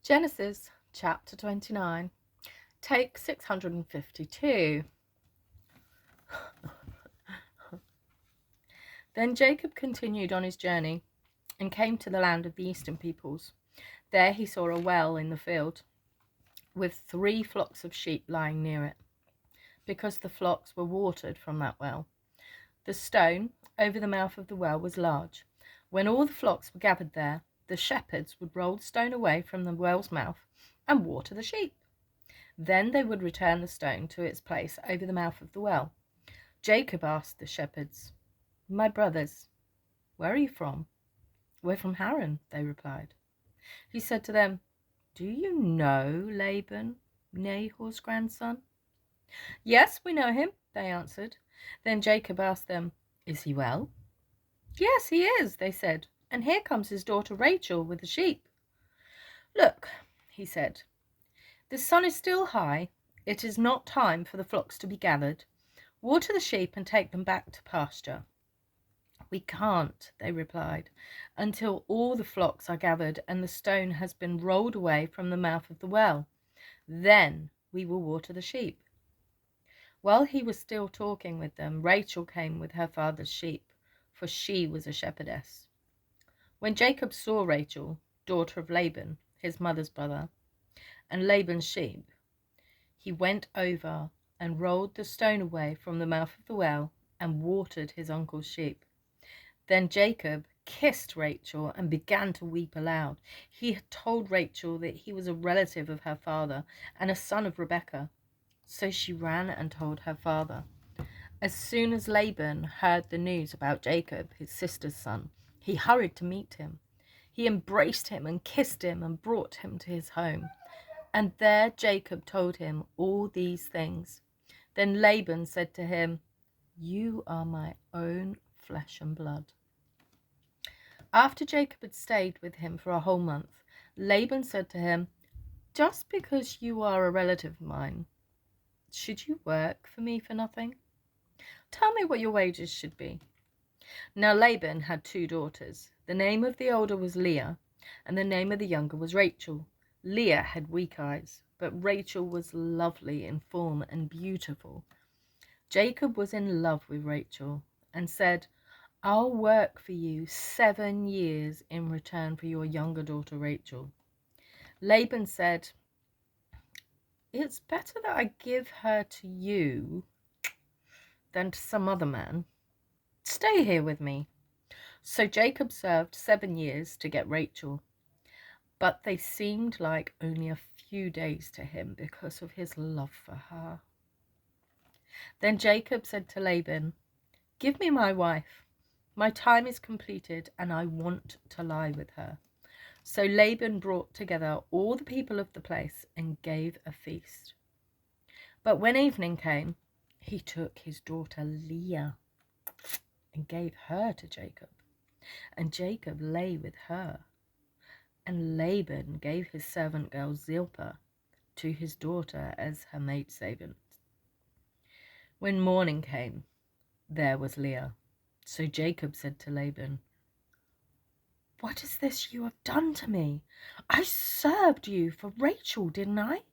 Genesis chapter 29, take 652. Then Jacob continued on his journey and came to the land of the eastern peoples. There he saw a well in the field with 3 flocks of sheep lying near it, because the flocks were watered from that well. The stone over the mouth of the well was large. When all the flocks were gathered there, the shepherds would roll the stone away from the well's mouth and water the sheep. Then they would return the stone to its place over the mouth of the well. Jacob asked the shepherds, "My brothers, where are you from?" "We're from Haran," they replied. He said to them, "Do you know Laban, Nahor's grandson?" "Yes, we know him," they answered. Then Jacob asked them, "Is he well?" "Yes, he is," they said, "and here comes his daughter Rachel with the sheep." "Look," he said, "the sun is still high. It is not time for the flocks to be gathered. Water the sheep and take them back to pasture." "We can't," they replied, "until all the flocks are gathered and the stone has been rolled away from the mouth of the well. Then we will water the sheep." While he was still talking with them, Rachel came with her father's sheep, for she was a shepherdess. When Jacob saw Rachel, daughter of Laban, his mother's brother, and Laban's sheep, he went over and rolled the stone away from the mouth of the well and watered his uncle's sheep. Then Jacob kissed Rachel and began to weep aloud. He had told Rachel that he was a relative of her father and a son of Rebekah. So she ran and told her father. As soon as Laban heard the news about Jacob, his sister's son, he hurried to meet him. He embraced him and kissed him and brought him to his home. And there Jacob told him all these things. Then Laban said to him, "You are my own flesh and blood." After Jacob had stayed with him for a whole month, Laban said to him, "Just because you are a relative of mine, should you work for me for nothing? Tell me what your wages should be." Now Laban had 2 daughters. The name of the older was Leah, and the name of the younger was Rachel. Leah had weak eyes, but Rachel was lovely in form and beautiful. Jacob was in love with Rachel and said, "I'll work for you 7 years in return for your younger daughter Rachel." Laban said, "It's better that I give her to you than to some other man. Stay here with me." So Jacob served 7 years to get Rachel, but they seemed like only a few days to him because of his love for her. Then Jacob said to Laban, "Give me my wife. My time is completed and I want to lie with her." So Laban brought together all the people of the place and gave a feast. But when evening came, he took his daughter Leah and gave her to Jacob, and Jacob lay with her. And Laban gave his servant girl Zilpah to his daughter as her maidservant. When morning came, there was Leah. So Jacob said to Laban, "What is this you have done to me? I served you for Rachel, didn't I?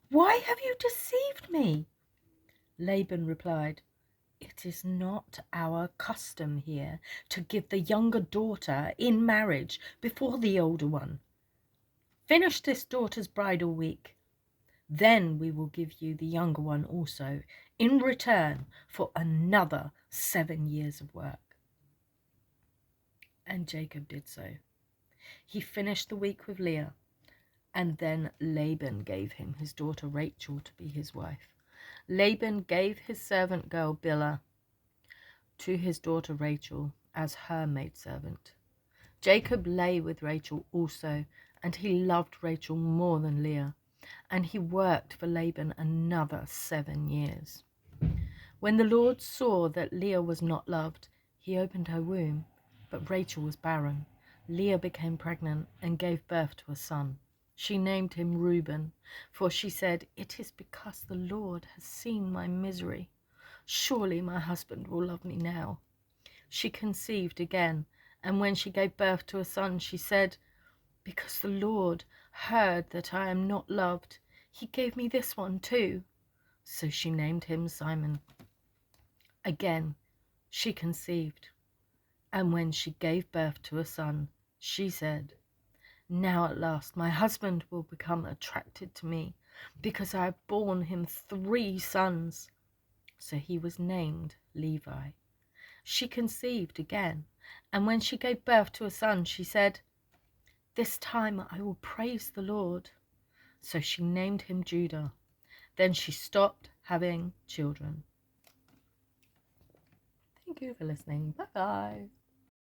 Why have you deceived me?" Laban replied, "It is not our custom here to give the younger daughter in marriage before the older one. Finish this daughter's bridal week. Then we will give you the younger one also, in return for another 7 years of work." And Jacob did so. He finished the week with Leah, and then Laban gave him his daughter Rachel to be his wife. Laban gave his servant girl Bilhah to his daughter Rachel as her maidservant. Jacob lay with Rachel also, and he loved Rachel more than Leah, and he worked for Laban another 7 years. When the Lord saw that Leah was not loved, he opened her womb, but Rachel was barren. Leah became pregnant and gave birth to a son. She named him Reuben, for she said, "It is because the Lord has seen my misery. Surely my husband will love me now." She conceived again, and when she gave birth to a son, she said, "Because the Lord heard that I am not loved, he gave me this one too. So she named him Simon. Again she conceived, and when she gave birth to a son, she said, now at last my husband will become attracted to me, because I have borne him 3 sons. So he was named Levi. She conceived again, and when she gave birth to a son, she said, this time I will praise the Lord. So she named him Judah. Then she stopped having children. Thank you for listening. Bye-bye.